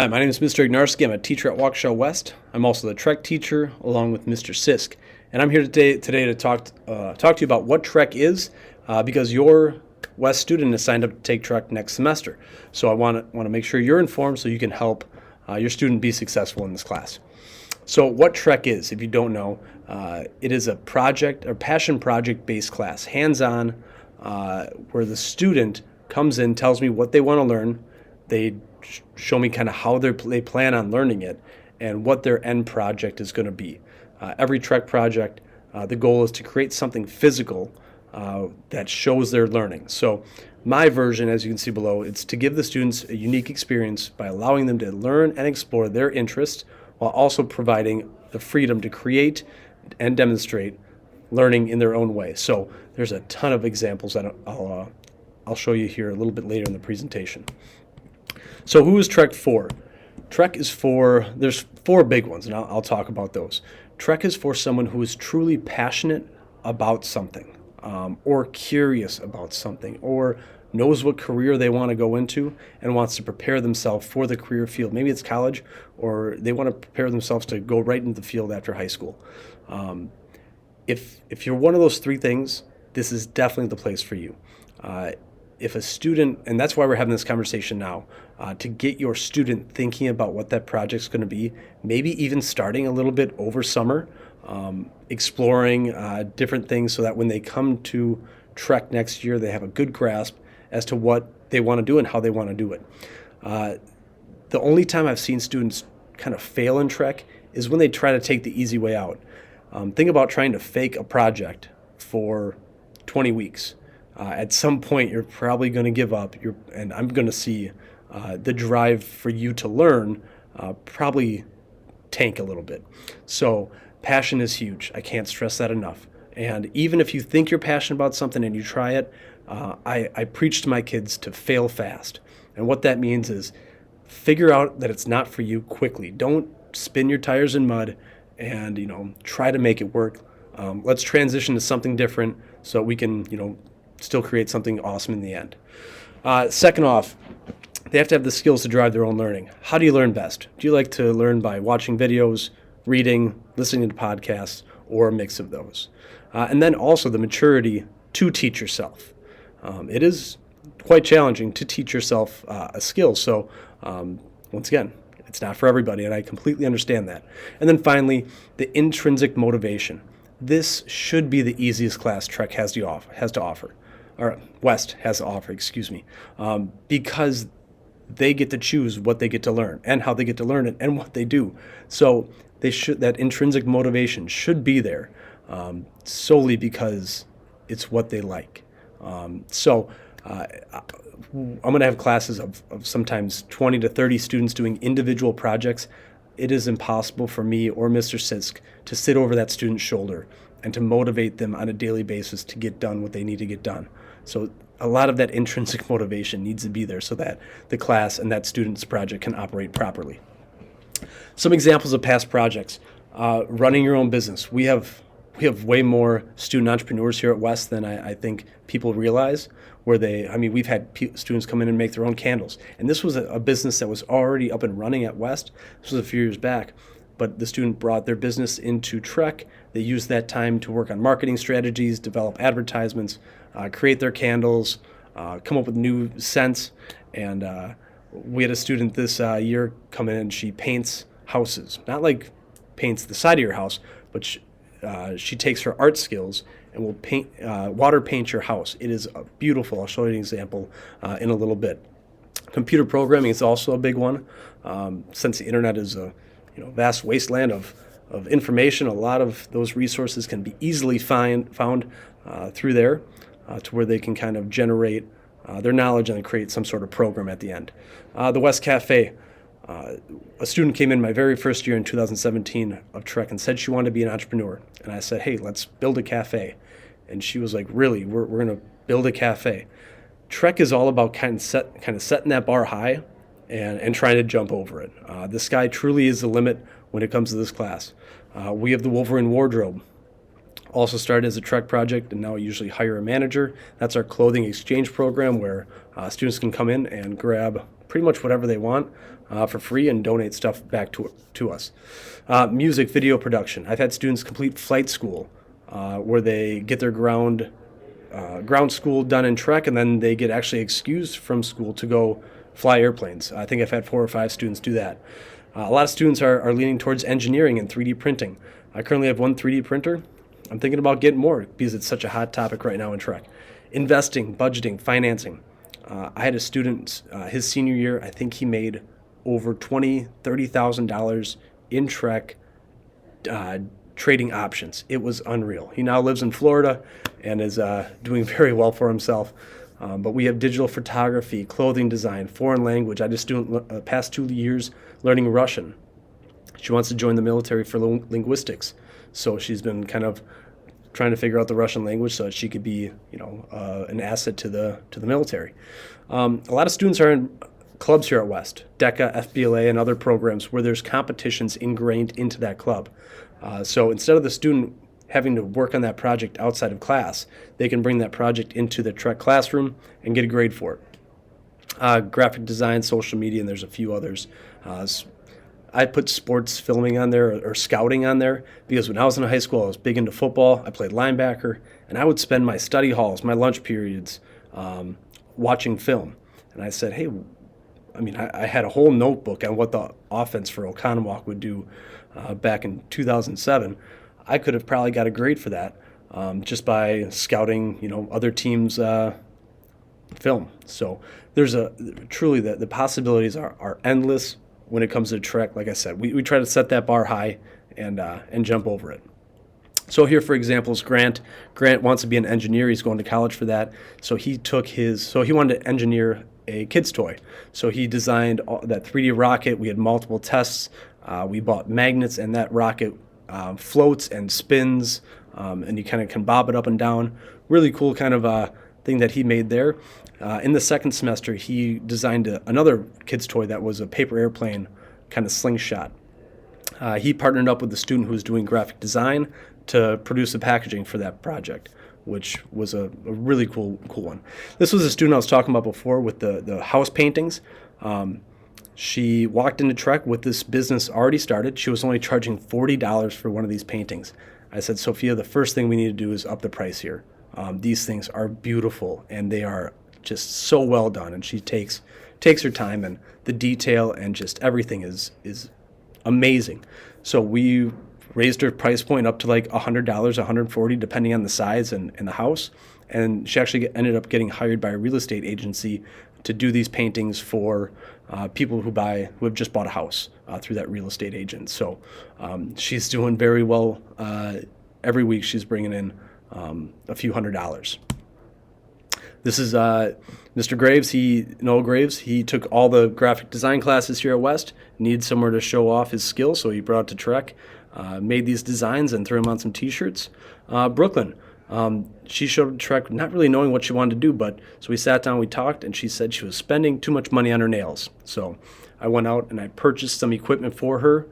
Hi, my name is Mr. Ignarski. I'm a teacher at Waukesha West. I'm also the Trek teacher along with Mr. Sisk. And I'm here today to talk to you about what Trek is because your West student is signed up to take Trek next semester. So I want to make sure you're informed so you can help your student be successful in this class. So what Trek is, if you don't know, it is a project or passion project based class, hands-on, where the student comes in, tells me what they want to learn. They show me kind of how they plan on learning it and what their end project is going to be. Every Trek project, the goal is to create something physical that shows their learning. So my version, as you can see below, it's to give the students a unique experience by allowing them to learn and explore their interests while also providing the freedom to create and demonstrate learning in their own way. So there's a ton of examples that I'll show you here a little bit later in the presentation. So who is Trek for? Trek is for, there's four big ones, and I'll talk about those. Trek is for someone who is truly passionate about something, or curious about something, or knows what career they want to go into and wants to prepare themselves for the career field. Maybe it's college, or they want to prepare themselves to go right into the field after high school. If you're one of those three things, this is definitely the place for you. If a student, and that's why we're having this conversation now, to get your student thinking about what that project's going to be, maybe even starting a little bit over summer, exploring different things so that when they come to Trek next year, they have a good grasp as to what they want to do and how they want to do it. The only time I've seen students kind of fail in Trek is when they try to take the easy way out. Think about trying to fake a project for 20 weeks. At some point, you're probably going to give up, and I'm going to see the drive for you to learn probably tank a little bit. So passion is huge. I can't stress that enough. And even if you think you're passionate about something and you try it, I preach to my kids to fail fast. And what that means is figure out that it's not for you quickly. Don't spin your tires in mud and try to make it work. Let's transition to something different so we can still create something awesome in the end. Second off, they have to have the skills to drive their own learning. How do you learn best? Do you like to learn by watching videos, reading, listening to podcasts, or a mix of those? And then also the maturity to teach yourself. It is quite challenging to teach yourself a skill. So once again, it's not for everybody, and I completely understand that. And then finally, the intrinsic motivation. This should be the easiest class Trek has to offer. Or West has to offer, because they get to choose what they get to learn and how they get to learn it and what they do. So that intrinsic motivation should be there solely because it's what they like. I'm going to have classes of sometimes 20 to 30 students doing individual projects. It is impossible for me or Mr. Sisk to sit over that student's shoulder and to motivate them on a daily basis to get done what they need to get done. So a lot of that intrinsic motivation needs to be there so that the class and that student's project can operate properly. Some examples of past projects. Running your own business. We have way more student entrepreneurs here at West than I think people realize, we've had students come in and make their own candles. And this was a business that was already up and running at West. This was a few years back. But the student brought their business into Trek. They used that time to work on marketing strategies, develop advertisements, create their candles, come up with new scents. And we had a student this year come in and she paints houses. Not like paints the side of your house, but she takes her art skills and will water paint your house. It is beautiful. I'll show you an example in a little bit. Computer programming is also a big one. Since the internet is a vast wasteland of information, a lot of those resources can be easily found through there to where they can kind of generate their knowledge and create some sort of program at the end. The West Cafe. A student came in my very first year in 2017 of Trek and said she wanted to be an entrepreneur. And I said, hey, let's build a cafe. And she was like, really? We're going to build a cafe? Trek is all about kind of setting that bar high and trying to jump over it. The sky truly is the limit when it comes to this class. We have the Wolverine wardrobe. Also started as a Trek project, and now I usually hire a manager. That's our clothing exchange program where students can come in and grab pretty much whatever they want for free and donate stuff back to us. Music, video production. I've had students complete flight school where they get their ground school done in Trek, and then they get actually excused from school to go fly airplanes. I think I've had 4 or 5 students do that. A lot of students are leaning towards engineering and 3D printing. I currently have 1 3D printer. I'm thinking about getting more because it's such a hot topic right now in Trek. Investing, budgeting, financing. I had a student, his senior year, I think he made over $30,000 in Trek trading options. It was unreal. He now lives in Florida and is doing very well for himself. But we have digital photography, clothing design, foreign language. I had a student past 2 years learning Russian. She wants to join the military for linguistics. So she's been kind of trying to figure out the Russian language so that she could be, an asset to the military. A lot of students are in clubs here at West, DECA, FBLA, and other programs where there's competitions ingrained into that club. So instead of the student having to work on that project outside of class, they can bring that project into the Trek classroom and get a grade for it. Graphic design, social media, and there's a few others. I put sports filming on there or scouting on there because when I was in high school, I was big into football. I played linebacker, and I would spend my study halls, my lunch periods, watching film. And I said, hey, I had a whole notebook on what the offense for Oconomowoc would do back in 2007. I could have probably got a grade for that just by scouting, other teams' film. So there's truly the possibilities are endless when it comes to Trek. Like I said, we try to set that bar high and jump over it. So here, for example, is Grant. Grant wants to be an engineer. He's going to college for that. So he wanted to engineer a kid's toy. So he designed that 3D rocket. We had multiple tests. We bought magnets, and that rocket floats and spins, and you kind of can bob it up and down. Really cool kind of thing that he made there. In the second semester, he designed another kid's toy that was a paper airplane kind of slingshot. He partnered up with the student who was doing graphic design to produce the packaging for that project, which was a really cool one. This was a student I was talking about before with the house paintings. She walked into Trek with this business already started. She was only charging $40 for one of these paintings. I said, Sophia, the first thing we need to do is up the price here. These things are beautiful, and they are just so well done. And she takes her time, and the detail and just everything is amazing. So we raised her price point up to like $100, $140, depending on the size and the house. And she actually ended up getting hired by a real estate agency to do these paintings for people who have just bought a house through that real estate agent. So she's doing very well. Every week she's bringing in a few $100s. This is Mr. Graves. Noel Graves. He took all the graphic design classes here at West. Needed somewhere to show off his skills, so he brought it to Trek. Made these designs and threw them on some T-shirts. Brooklyn. She showed up to Trek not really knowing what she wanted to do, so we sat down, we talked, and she said she was spending too much money on her nails. So I went out and I purchased some equipment for her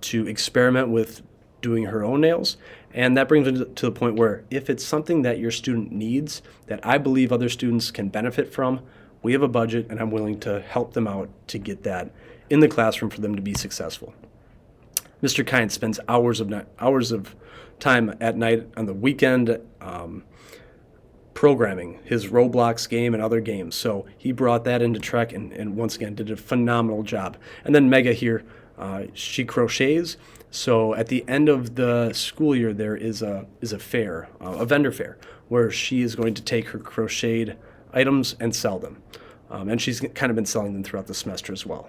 to experiment with doing her own nails. And that brings me to the point where if it's something that your student needs, that I believe other students can benefit from, we have a budget, and I'm willing to help them out to get that in the classroom for them to be successful. Mr. Kind spends hours of time at night on the weekend programming his Roblox game and other games. So he brought that into Trek and once again did a phenomenal job. And then Mega here, she crochets. So at the end of the school year, there is a fair, a vendor fair, where she is going to take her crocheted items and sell them. And she's kind of been selling them throughout the semester as well.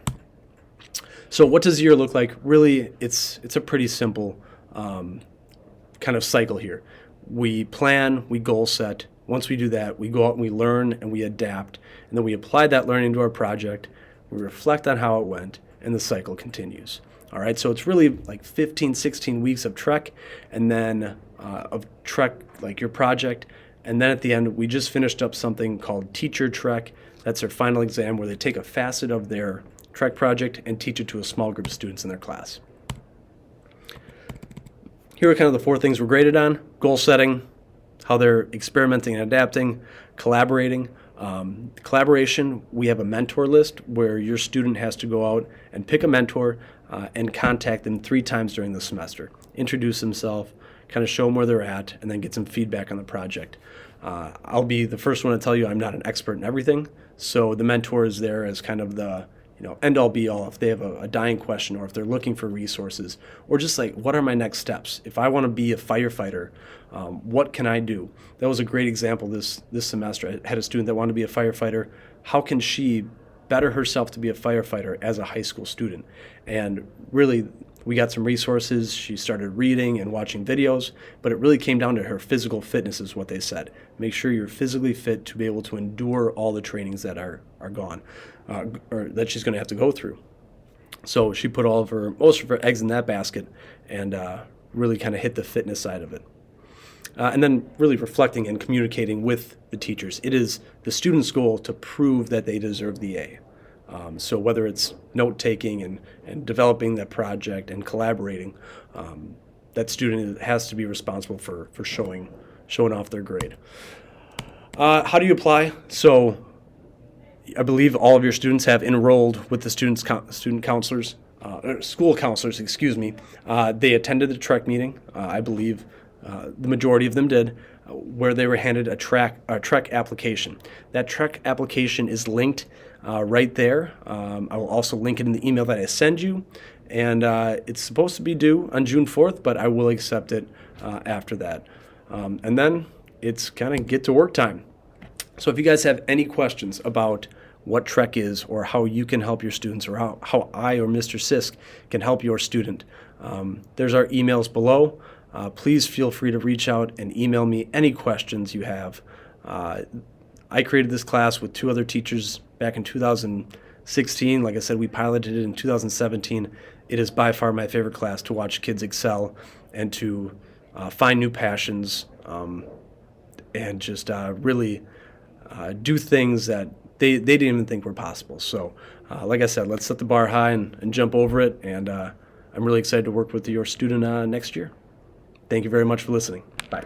So what does the year look like? Really, it's a pretty simple kind of cycle here. We plan, we goal set. Once we do that, we go out and we learn and we adapt. And then we apply that learning to our project. We reflect on how it went, and the cycle continues. All right, so it's really like 15, 16 weeks of Trek, and then of Trek, like your project. And then at the end, we just finished up something called Teacher Trek. That's their final exam where they take a facet of their Trek project and teach it to a small group of students in their class. Here are kind of the 4 things we're graded on: goal setting, how they're experimenting and adapting, collaborating, Collaboration, we have a mentor list where your student has to go out and pick a mentor and contact them 3 times during the semester. Introduce themselves, kind of show them where they're at, and then get some feedback on the project. I'll be the first one to tell you I'm not an expert in everything, so the mentor is there as kind of the end all be all if they have a dying question, or if they're looking for resources, or just like, what are my next steps? If I want to be a firefighter, what can I do? That was a great example this semester. I had a student that wanted to be a firefighter. How can she better herself to be a firefighter as a high school student? And really, we got some resources. She started reading and watching videos, but it really came down to her physical fitness is what they said. Make sure you're physically fit to be able to endure all the trainings that are gone, or that she's going to have to go through. So she put most of her eggs in that basket and really kind of hit the fitness side of it. And then really reflecting and communicating with the teachers. It is the student's goal to prove that they deserve the A. So whether it's note-taking and developing that project and collaborating, that student has to be responsible for showing off their grade. How do you apply? So I believe all of your students have enrolled with the student counselors, school counselors, excuse me. They attended the TREC meeting. I believe the majority of them did, where they were handed a TREC application. That TREC application is linked right there. I will also link it in the email that I send you. And it's supposed to be due on June 4th, but I will accept it after that. And then it's kind of get to work time. So if you guys have any questions about what TREC is, or how you can help your students, or how I or Mr. Sisk can help your student, there's our emails below. Please feel free to reach out and email me any questions you have. I created this class with 2 other teachers back in 2016. Like I said, we piloted it in 2017. It is by far my favorite class to watch kids excel and to find new passions and just really do things that they didn't even think were possible. So like I said, let's set the bar high and jump over it. And I'm really excited to work with your student next year. Thank you very much for listening. Bye.